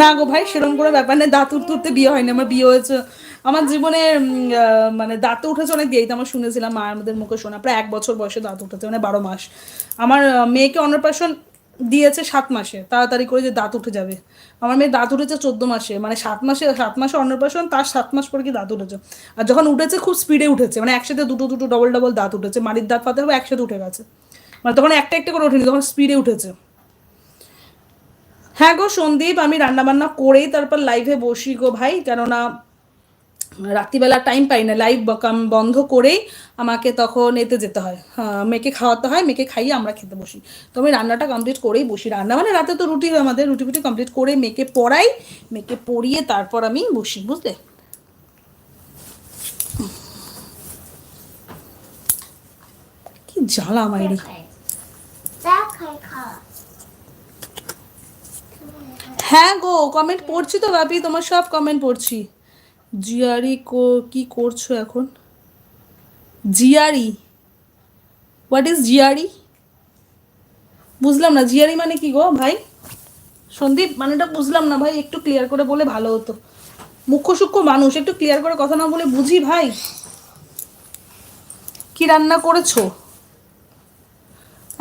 না গো ভাই, সেরকম করে ব্যাপার নেই। দাঁত উঠতে বিয়ে হয়নি, আমার বিয়ে হয়েছে আমার জীবনে মানে দাঁত উঠেছে অনেক দেরিতে। আমার শুনেছিলাম মা আমাদের মুখে শোনা, প্রায় 1 বছর বয়সে দাঁত উঠেছে, মানে 12 মাস। আমার মেয়েকে অন্নপ্রাশন দিয়েছে 7 মাসে, তাড়াতাড়ি করে যে দাঁত উঠে যাবে। আমার মেয়ে দাঁত উঠেছে 14 মাসে, মানে 7 মাসে অন্নপ্রাশন, তার 7 মাস পরে কি দাঁত উঠেছে। আর যখন উঠেছে খুব স্পিডে উঠেছে, মানে একসাথে দুটো দুটো ডবল ডবল দাঁত উঠেছে, মাড়ির দাঁত পাতে হবে একসাথে উঠে গেছে। মানে তখন একটা একটা করে ওঠেনি, তখন স্পিডে উঠেছে। হ্যাঁ গো সন্দীপ, আমি রান্না বান্না করেই তারপর লাইভে বসি গো ভাই, কেননা রাত্রিবেলা টাইম পাই না, লাইভ বন্ধ করেই আমাকে তখন এতে যেতে হয়, হ্যাঁ মেয়েকে খাওয়াতে হয়, মেয়েকে খাইয়ে আমরা খেতে বসি। তো আমি রান্নাটা কমপ্লিট করেই বসি, রান্না মানে রাতে তো রুটি হয় আমাদের, রুটি ফুটি কমপ্লিট করে মেয়েকে পড়াই, মেয়েকে পড়িয়ে তারপর আমি বসি, বুঝলে। কি জ্বালা মাইরি। হ্যাঁ গো কমেন্ট পড়ছি তো ভাবি, তোমার সব কমেন্ট পড়ছি। জিয়ারি কি করছো এখন? জিয়ারি, হোয়াট ইজ জিয়ারি? বুঝলাম না, জিয়ারি মানে কি গো ভাই? সন্দীপ মানেটা বুঝলাম না ভাই, একটু ক্লিয়ার করে বলে ভালো হতো। মুখ্য সূক্ষ্ম মানুষ, একটু ক্লিয়ার করে কথা না বলে বুঝি ভাই। কি রান্না করেছো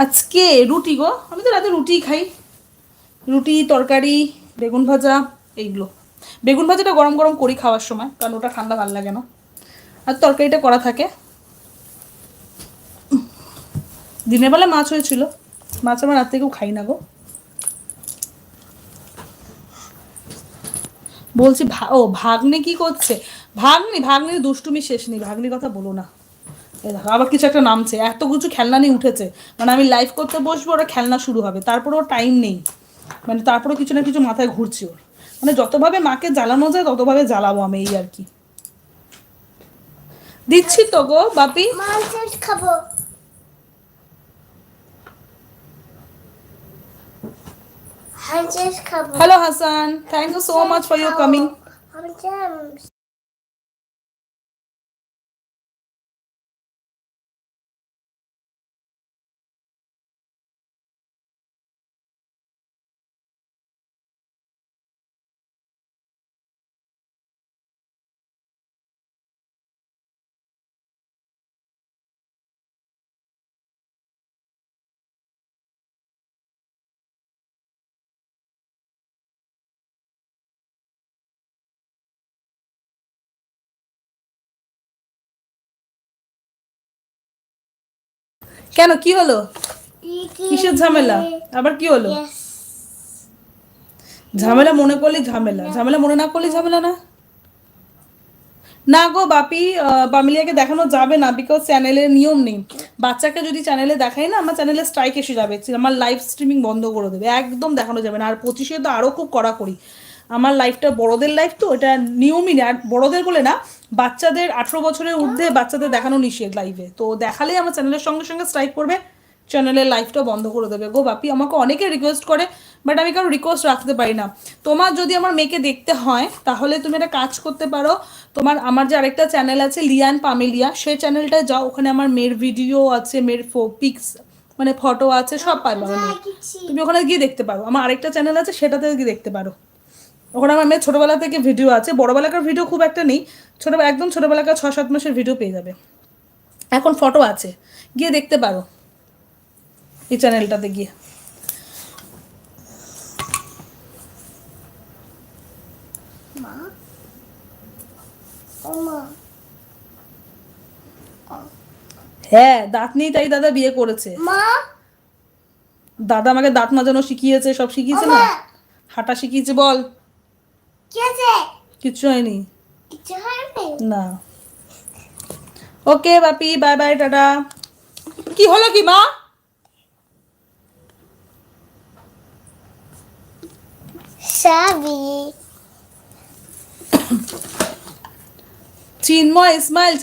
আজকে? রুটি গো, আমি তো রাতে রুটিই খাই। রুটি, তরকারি, বেগুন ভাজা, এইগুলো। বেগুন ভাজাটা গরম গরম করি খাওয়ার সময়, কারণ ওটা ঠান্ডা ভালো লাগে না। আর তরকারিটা করা থাকে। দিনের বেলা মাছ হয়েছিল, মাছ আমার রাত থেকেও খাই না গো। বলছি ও ভাগ্নি কি করছে? ভাগ্নির দুষ্টুমি শেষ নেই, ভাগ্নির কথা বলো না। এই দেখো আবার কিছু একটা নামছে, এত কিছু খেলনা নিয়ে উঠেছে। মানে আমি লাইভ করতে বসবো, ওরা খেলনা শুরু হবে, তারপরে ওর টাইম নেই। মানে তারপরে কিছু না কিছু মাথায় ঘুরছে ওর। মানে যতভাবে মাকে জ্বালানো যায় ততভাবে জ্বালাবো আমি, এই আর কি। দিচ্ছি তো গো বাপি। খাবো। Hello Hasan, thank you so much for your coming. কেন কি হলো? কিসের ঝামেলা? আবার কি হলো? ঝামেলা মনে করলে ঝামেলা, ঝামেলা মনে না করলে ঝামেলা না। না গো বাপি, বামিলিয়াকে দেখানো যাবে না, বিকজ চ্যানেলের নিয়ম নেই। বাচ্চাকে যদি চ্যানেলে দেখাই না, আমার চ্যানেলে স্ট্রাইক এসে যাবে, আমার লাইভ স্ট্রিমিং বন্ধ করে দেবে, একদম দেখানো যাবে না। আর 25-এ তো আরও খুব কড়াকড়ি। আমার লাইফটা বড়দের লাইফ, তো এটা নিয়মই নেই। আর বড়দের বলে না, বাচ্চাদের 18 বছরের ঊর্ধ্বে বাচ্চাদের দেখানো নিষেধ লাইভে, তো দেখালেই আমার চ্যানেলের সঙ্গে সঙ্গে স্ট্রাইক করবে, চ্যানেলের লাইফটা বন্ধ করে দেবে গো বাপি। আমাকে অনেকে রিকোয়েস্ট করে, বাট আমি কারো রিকোয়েস্ট রাখতে পারি না। তোমার যদি আমার মেয়েকে দেখতে হয় তাহলে তুমি একটা কাজ করতে পারো, তোমার আমার যে আরেকটা চ্যানেল আছে লিয়ান পামেলিয়া, সেই চ্যানেলটায় যাও, ওখানে আমার মেয়ের ভিডিও আছে, মেয়ের পিক্স মানে ফটো আছে, সব পাবে মেয়ে। তুমি ওখানে গিয়ে দেখতে পারো, আমার আরেকটা চ্যানেল আছে সেটাতে গিয়ে দেখতে পারো। ওখানে আমার মেয়ের ছোটোবেলা থেকে ভিডিও আছে, বড়োবেলাকার ভিডিও খুব একটা নেই, একদম ছোটোবেলাকার 6-7 মাসের ভিডিও পেয়ে যাবে, এখন ফটো আছে, গিয়ে দেখতে পারো এই চ্যানেলটাতে গিয়ে। হ্যাঁ দাঁত নেই তাই দাদা বিয়ে করেছে। দাদা আমাকে দাঁত মাজানো শিখিয়েছে, সব শিখিয়েছে না, হাঁটা শিখিয়েছে। বল কিচ্ছু হয়নি না। ওকে বাপি, বাই বাই, টাটা। কি হলো কি মা? চিন্ময় ইসমাইল